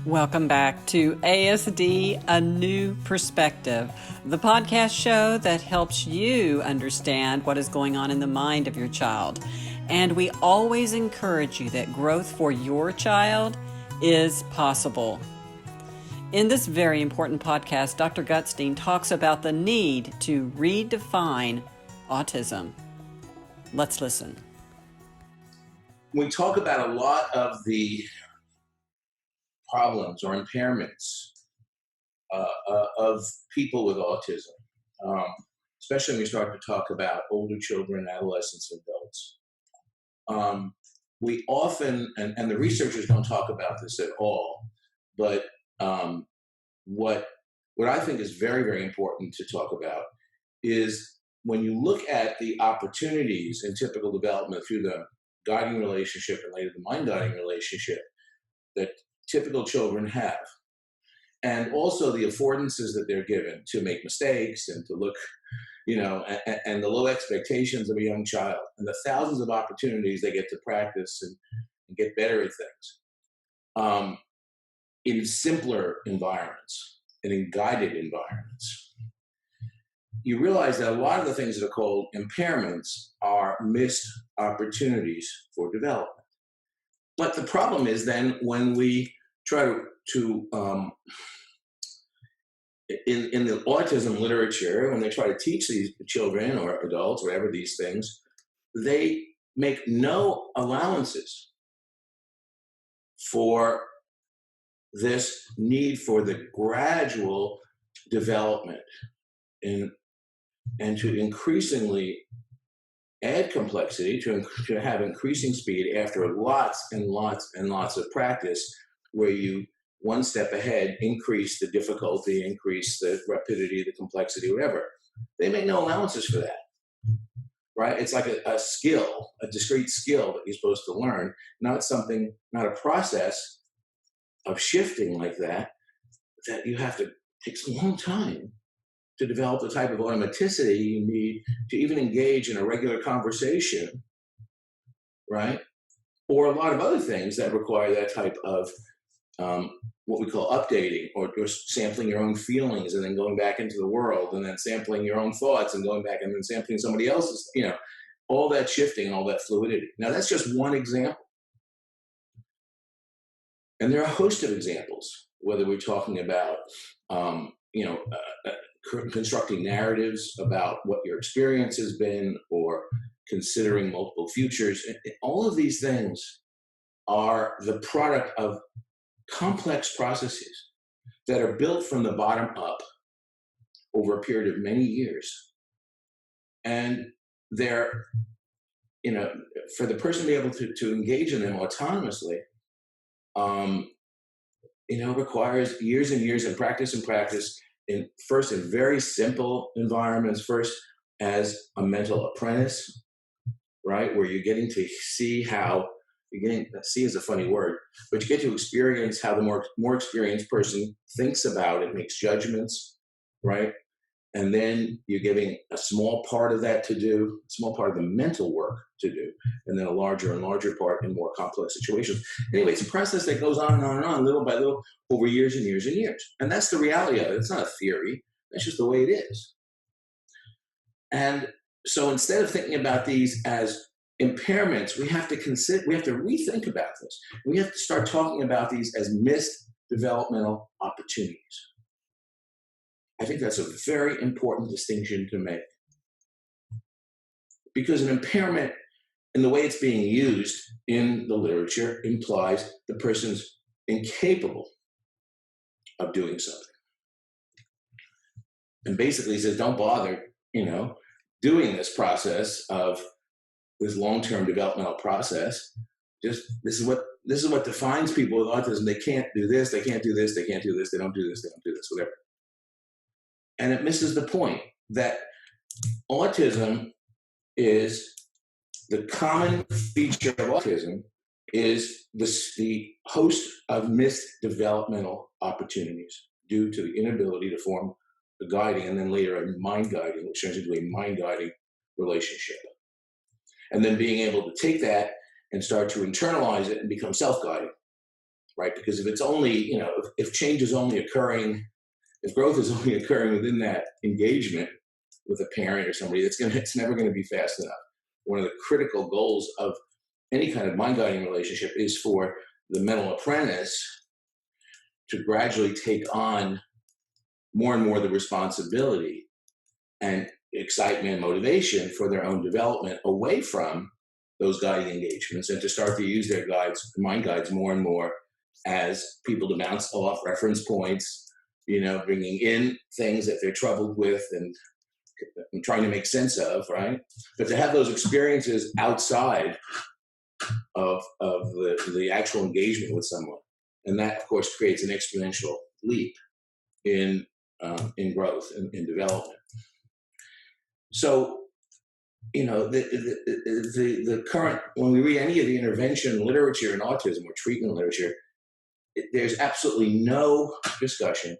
Welcome back to ASD, A New Perspective, the podcast show that helps you understand what is going on in the mind of your child. And we always encourage you that growth for your child is possible. In this very important podcast, Dr. Gutstein talks about the need to redefine autism. Let's listen. We talk about a lot of the problems or impairments of people with autism, especially when we start to talk about older children, adolescents, and adults. We often, and the researchers don't talk about this at all, but what I think is very, very important to talk about is when you look at the opportunities in typical development through the guiding relationship and later the mind-guiding relationship that typical children have, and also the affordances that they're given to make mistakes and to look, and the low expectations of a young child and the thousands of opportunities they get to practice and get better at things in simpler environments and in guided environments. You realize that a lot of the things that are called impairments are missed opportunities for development. But the problem is then when we try to in the autism literature, when they try to teach these children or adults, whatever these things, they make no allowances for this need for the gradual development and to increasingly add complexity, to have increasing speed after lots and lots and lots of practice, where you one step ahead increase the difficulty, increase the rapidity, the complexity, whatever. They make no allowances for that, right? It's like a skill, a discrete skill that you're supposed to learn, not a process of shifting like that you have to take a long time to develop the type of automaticity you need to even engage in a regular conversation, right? Or a lot of other things that require that type of what we call updating, or sampling your own feelings and then going back into the world, and then sampling your own thoughts and going back and then sampling somebody else's, all that shifting and all that fluidity. Now, that's just one example. And there are a host of examples, whether we're talking about, constructing narratives about what your experience has been, or considering multiple futures. All of these things are the product of complex processes that are built from the bottom up over a period of many years. And they're, for the person to be able to engage in them autonomously, requires years and years of practice first in very simple environments, first as a mental apprentice, right? Where you're getting to see see is a funny word, but you get to experience how the more experienced person thinks about it, makes judgments, right? And then you're giving a small part of that to do, a small part of the mental work to do, and then a larger and larger part in more complex situations. Anyway, it's a process that goes on and on and on, little by little, over years and years and years. And that's the reality of it. It's not a theory. That's just the way it is. And so instead of thinking about these as impairments, we have to rethink about this. We have to start talking about these as missed developmental opportunities. I think that's a very important distinction to make. Because an impairment, in the way it's being used in the literature, implies the person's incapable of doing something. And basically says, don't bother, doing this process of this long-term developmental process. Just this is what defines people with autism. They can't do this, they can't do this, they can't do this, they don't do this, whatever. And it misses the point that autism is the common feature of autism is the host of missed developmental opportunities due to the inability to form a guiding and then later a mind guiding, which turns into a mind guiding relationship. And then being able to take that and start to internalize it and become self-guiding, right? Because if it's only, if change is only occurring, if growth is only occurring within that engagement with a parent or somebody, it's never going to be fast enough. One of the critical goals of any kind of mind guiding relationship is for the mental apprentice to gradually take on more and more the responsibility and excitement and motivation for their own development away from those guiding engagements, and to start to use their mind guides more and more as people to bounce off reference points, bringing in things that they're troubled with and trying to make sense of, right? But to have those experiences outside of the actual engagement with someone, and that, of course, creates an exponential leap in growth and in development. So, the current, when we read any of the intervention literature in autism or treatment literature, there's absolutely no discussion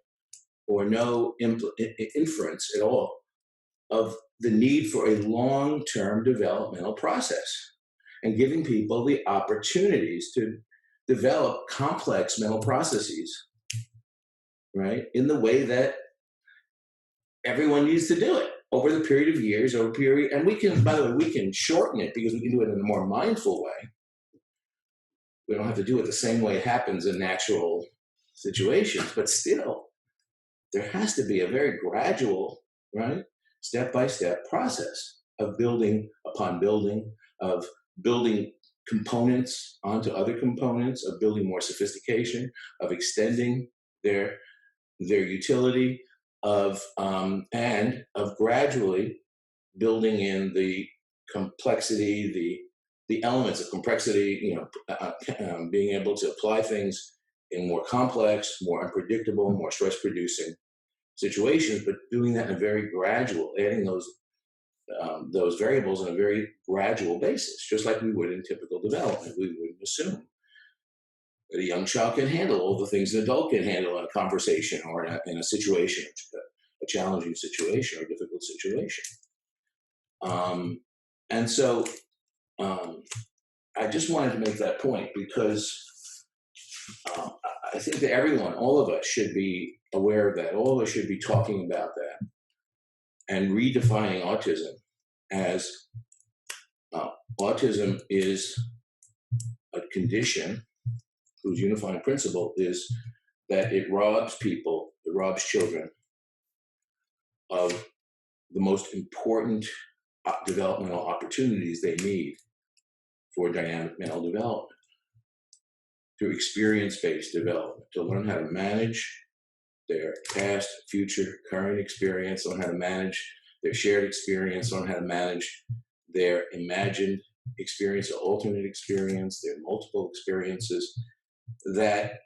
or no inference at all of the need for a long-term developmental process and giving people the opportunities to develop complex mental processes, right, in the way that everyone needs to do it over the period of years, and we can, by the way, we can shorten it because we can do it in a more mindful way. We don't have to do it the same way it happens in natural situations, but still, there has to be a very gradual, right, step-by-step process of building upon building, of building components onto other components, of building more sophistication, of extending their utility, and of gradually building in the complexity, the elements of complexity, being able to apply things in more complex, more unpredictable, more stress-producing situations, but doing that in a very gradual, adding those variables on a very gradual basis, just like we would in typical development. We wouldn't assume that a young child can handle all the things an adult can handle in a conversation or in a situation, a challenging situation or a difficult situation. And so I just wanted to make that point because I think that everyone, all of us, should be aware of that. All of us should be talking about that and redefining autism as autism is a condition whose unifying principle is that it robs children of the most important developmental opportunities they need for dynamic mental development, through experience-based development, to learn how to manage their past, future, current experience, learn how to manage their shared experience, learn how to manage their imagined experience or alternate experience, their multiple experiences, that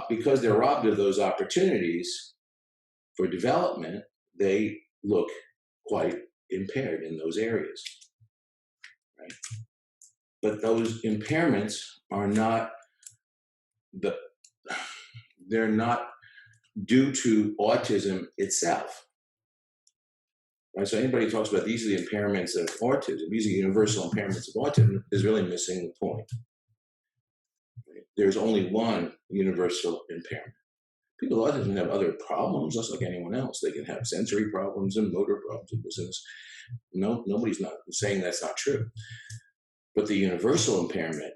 because they're robbed of those opportunities for development, they look quite impaired in those areas, right? But those impairments are not they're not due to autism itself, right? So anybody who talks about these are the impairments of autism, these are universal impairments of autism, is really missing the point. Right? There's only one universal impairment. People with autism have other problems, just like anyone else. They can have sensory problems and motor problems and business. No, nobody's not saying that's not true. But the universal impairment,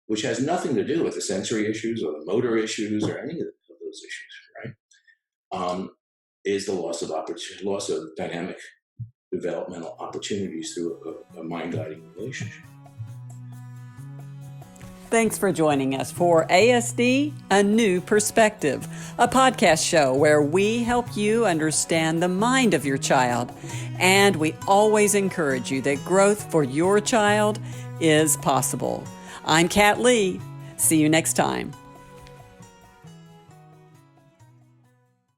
which has nothing to do with the sensory issues or the motor issues or any of those issues, right, is the loss of dynamic developmental opportunities through a mind-guiding relationship. Thanks for joining us for ASD, A New Perspective, a podcast show where we help you understand the mind of your child. And we always encourage you that growth for your child is possible. I'm Kat Lee. See you next time.